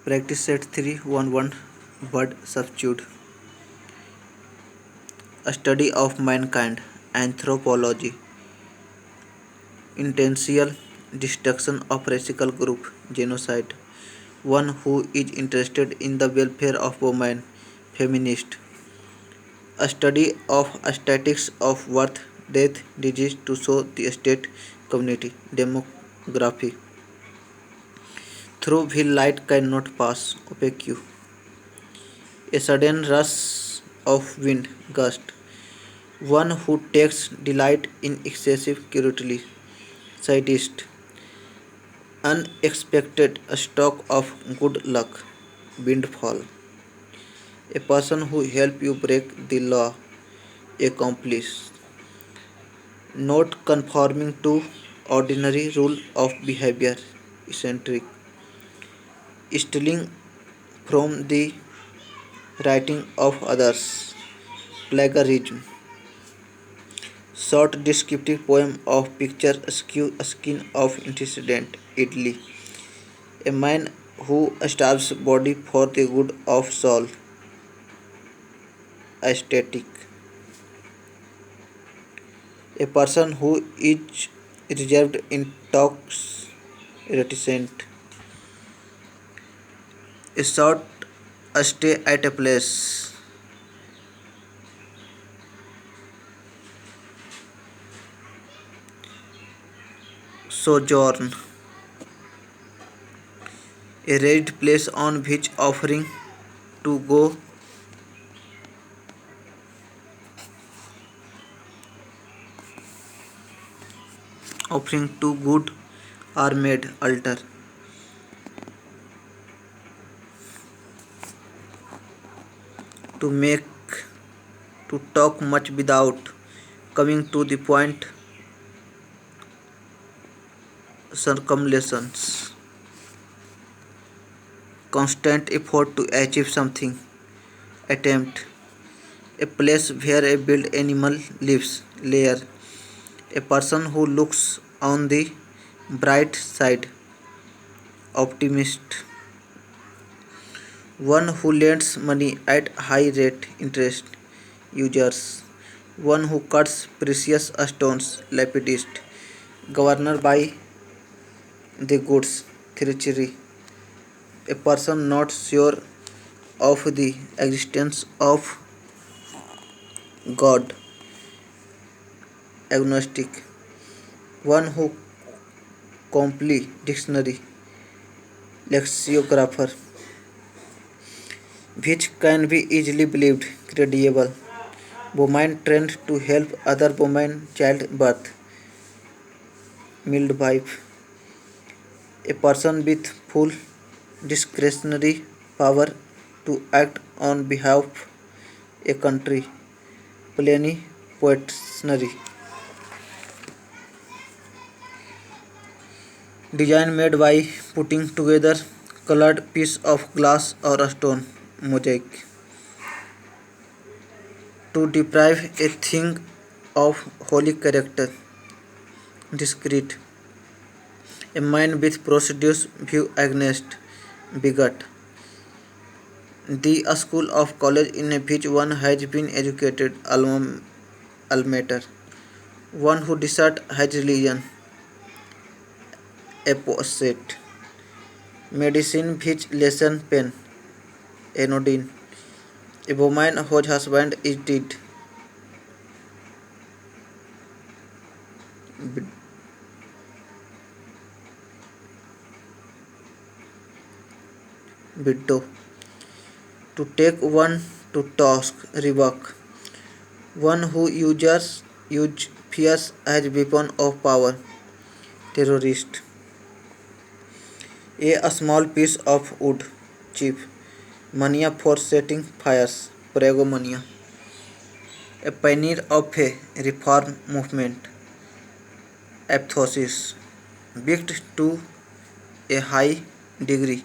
Practice set 311. Word substitute. A study of mankind. Anthropology. Intentional destruction of racial group. Genocide. One who is interested in the welfare of women. Feminist. A study of statistics of birth, death, disease to show the state community. Demography. Through which light cannot pass. Opaque. A sudden rush of wind gust. One who takes delight in excessive curiosity. Sadist. Unexpected stroke of good luck. Windfall. A person who helps you break the law. Accomplice. Not conforming to ordinary rule of behavior. Eccentric. Stealing from the writing of others. Plagiarism. Short descriptive poem of picture skin of incident. Italy. A man who starves body for the good of soul. Aesthetic. A person who is reserved in talks. Reticent. A short stay at a place. Sojourn. A raised place on which offering to go offering to good are made. Altar. To make, to talk much without coming to the point. Circumlations. Constant effort to achieve something. Attempt. A place where a wild animal lives. Layer. A person who looks on the bright side. Optimist. One who lends money at high rate interest. Users. One who cuts precious stones. Lapidist. Governor by the goods. Treachery. A person not sure of the existence of God. Agnostic. One who complete dictionary. Lexicographer. Which can be easily believed. Credible. Woman trained to help other women childbirth. Midwife. A person with full discretionary power to act on behalf of a country. Plenipotentiary. Design made by putting together colored piece of glass or a stone. Mosaic. To deprive a thing of holy character. Discreet. A mind with procedures view against. Bigot. The school of college in which one has been educated. Alma mater. One who deserts his religion. Apostate. Medicine which lessen pain. Anodyne. A woman whose husband is dead. Widow. To take one to task. Revoke. One who use fears as weapon of power. Terrorist. A small piece of wood. Chief. Mania for setting fires. Pregomania. A pioneer of a reform movement. Apoptosis. Baked to a high degree.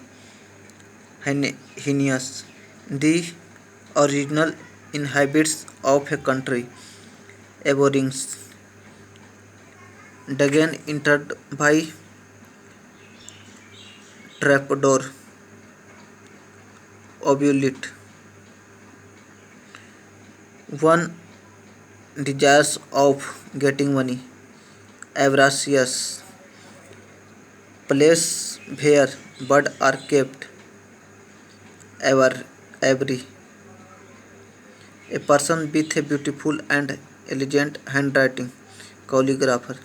Heinous. The original inhabitants of a country. Aborigines. Dagon entered by trapdoor. obsolete. One desires of getting money. Avaricious. Place where birds are kept. Every. A person with a beautiful and elegant handwriting. Calligrapher.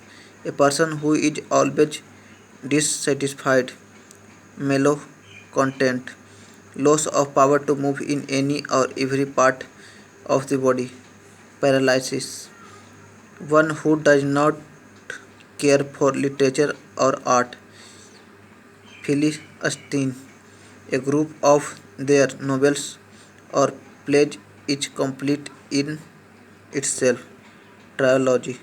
A person who is always dissatisfied. Mellow content. Loss of power to move in any or every part of the body. Paralysis. One who does not care for literature or art. Philistine. A group of their novels or plays each complete in itself. Trilogy.